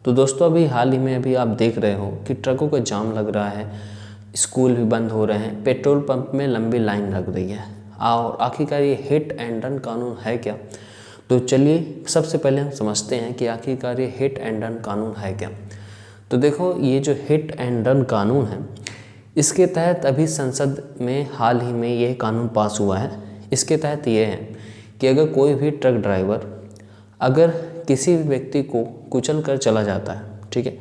तो दोस्तों अभी हाल ही में अभी आप देख रहे हो कि ट्रकों का जाम लग रहा है, स्कूल भी बंद हो रहे हैं, पेट्रोल पंप में लंबी लाइन लग रही है। और आखिरकार ये हिट एंड रन कानून है क्या? तो चलिए सबसे पहले हम समझते हैं कि आखिरकार ये हिट एंड रन कानून है क्या। तो देखो, ये जो हिट एंड रन कानून है, इसके तहत अभी संसद में हाल ही में ये कानून पास हुआ है। इसके तहत ये है कि अगर कोई भी ट्रक ड्राइवर अगर किसी भी व्यक्ति को कुचल कर चला जाता है, ठीक है,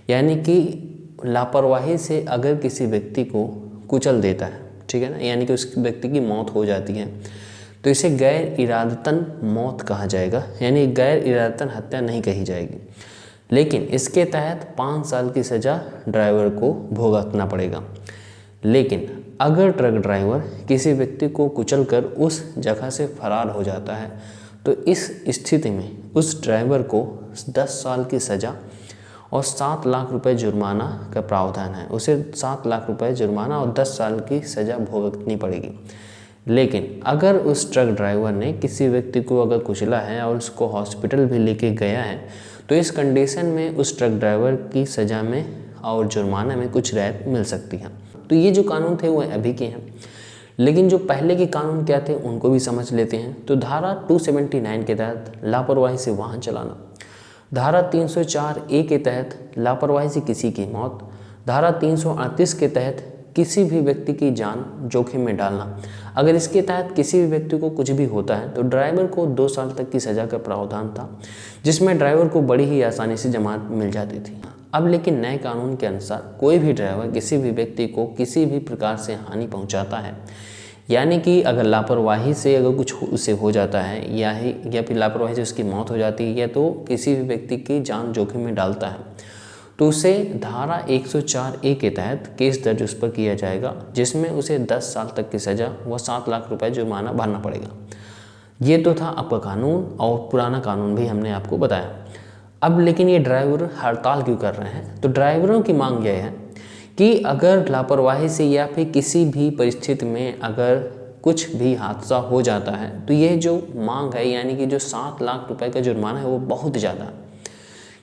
यानी कि लापरवाही से अगर किसी व्यक्ति को कुचल देता है, ठीक है ना, यानी कि उस व्यक्ति की मौत हो जाती है, तो इसे गैर इरादतन मौत कहा जाएगा, यानी गैर इरादतन हत्या नहीं कही जाएगी। लेकिन इसके तहत 5 साल की सज़ा ड्राइवर को भुगतना पड़ेगा। लेकिन अगर ट्रक ड्राइवर किसी व्यक्ति को कुचलकर उस जगह से फरार हो जाता है, तो इस स्थिति में उस ड्राइवर को 10 साल की सज़ा और 7 लाख रुपए जुर्माना का प्रावधान है। उसे 7 लाख रुपए जुर्माना और 10 साल की सज़ा भुगतनी पड़ेगी। लेकिन अगर उस ट्रक ड्राइवर ने किसी व्यक्ति को अगर कुचला है और उसको हॉस्पिटल भी लेके गया है, तो इस कंडीशन में उस ट्रक ड्राइवर की सज़ा में और जुर्माना में कुछ रियायत मिल सकती है। तो ये जो कानून थे वो अभी के हैं, लेकिन जो पहले के कानून क्या थे उनको भी समझ लेते हैं। तो धारा 279 के तहत लापरवाही से वाहन चलाना, धारा 304A के तहत लापरवाही से किसी की मौत, धारा 338 के तहत किसी भी व्यक्ति की जान जोखिम में डालना। अगर इसके तहत किसी भी व्यक्ति को कुछ भी होता है तो ड्राइवर को 2 साल तक की सज़ा का प्रावधान था, जिसमें ड्राइवर को बड़ी ही आसानी से जमानत मिल जाती थी। अब लेकिन नए कानून के अनुसार कोई भी ड्राइवर किसी भी व्यक्ति को किसी भी प्रकार से हानि पहुंचाता है, यानी कि अगर लापरवाही से अगर कुछ उसे हो जाता है या फिर लापरवाही से उसकी मौत हो जाती है, या तो किसी भी व्यक्ति की जान जोखिम में डालता है, तो उसे धारा 104A के तहत केस दर्ज उस पर किया जाएगा, जिसमें उसे 10 साल तक की सज़ा व 7 लाख रुपए जुर्माना भरना पड़ेगा। ये तो था आपका कानून, और पुराना कानून भी हमने आपको बताया। अब लेकिन ये ड्राइवर हड़ताल क्यों कर रहे हैं? तो ड्राइवरों की मांग यह है कि अगर लापरवाही से या फिर किसी भी परिस्थिति में अगर कुछ भी हादसा हो जाता है, तो ये जो मांग है, यानी कि जो 7 लाख रुपए का जुर्माना है, वो बहुत ज़्यादा है।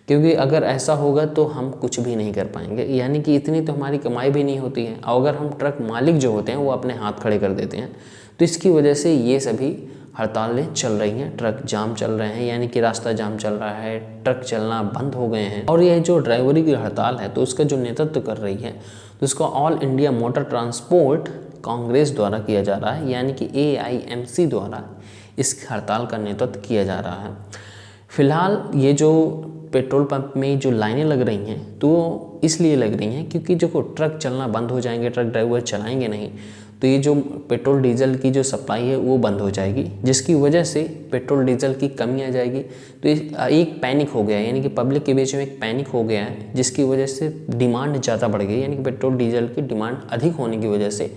क्योंकि अगर ऐसा होगा तो हम कुछ भी नहीं कर पाएंगे, यानी कि इतनी तो हमारी कमाई भी नहीं होती है। और अगर हम ट्रक मालिक जो होते हैं वो अपने हाथ खड़े कर देते हैं, तो इसकी वजह से ये सभी हड़तालें चल रही हैं, ट्रक जाम चल रहे हैं, यानी कि रास्ता जाम चल रहा है, ट्रक चलना बंद हो गए हैं। और ये जो ड्राइवरी की हड़ताल है, तो उसका जो नेतृत्व कर रही है, तो उसको all India motor transport Congress द्वारा किया जा रहा है, यानी कि AIMC द्वारा इस हड़ताल का नेतृत्व किया जा रहा है। फिलहाल ये जो पेट्रोल पंप में जो लाइनें लग रही हैं, तो इसलिए लग रही हैं क्योंकि जो ट्रक चलना बंद हो जाएंगे, ट्रक ड्राइवर चलाएंगे नहीं, तो ये जो पेट्रोल डीजल की जो सप्लाई है वो बंद हो जाएगी, जिसकी वजह से पेट्रोल डीजल की कमी आ जाएगी। तो एक पैनिक हो गया है, यानी कि पब्लिक के बीच में एक पैनिक हो गया है, जिसकी वजह से डिमांड ज़्यादा बढ़ गई, यानी कि पेट्रोल डीजल की डिमांड अधिक होने की वजह से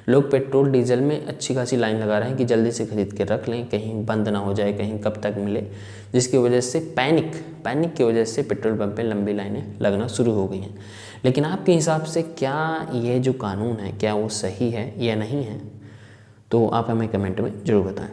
लोग पेट्रोल डीजल में अच्छी खासी लाइन लगा रहे हैं कि जल्दी से खरीद के रख लें, कहीं बंद ना हो जाए, कहीं कब तक मिले, जिसकी वजह से पैनिक की वजह से पेट्रोल पंप पे लंबी लाइनें लगना शुरू हो गई हैं। लेकिन आपके हिसाब से क्या ये जो कानून है, क्या वो सही है या नहीं है? तो आप हमें कमेंट में ज़रूर बताएं।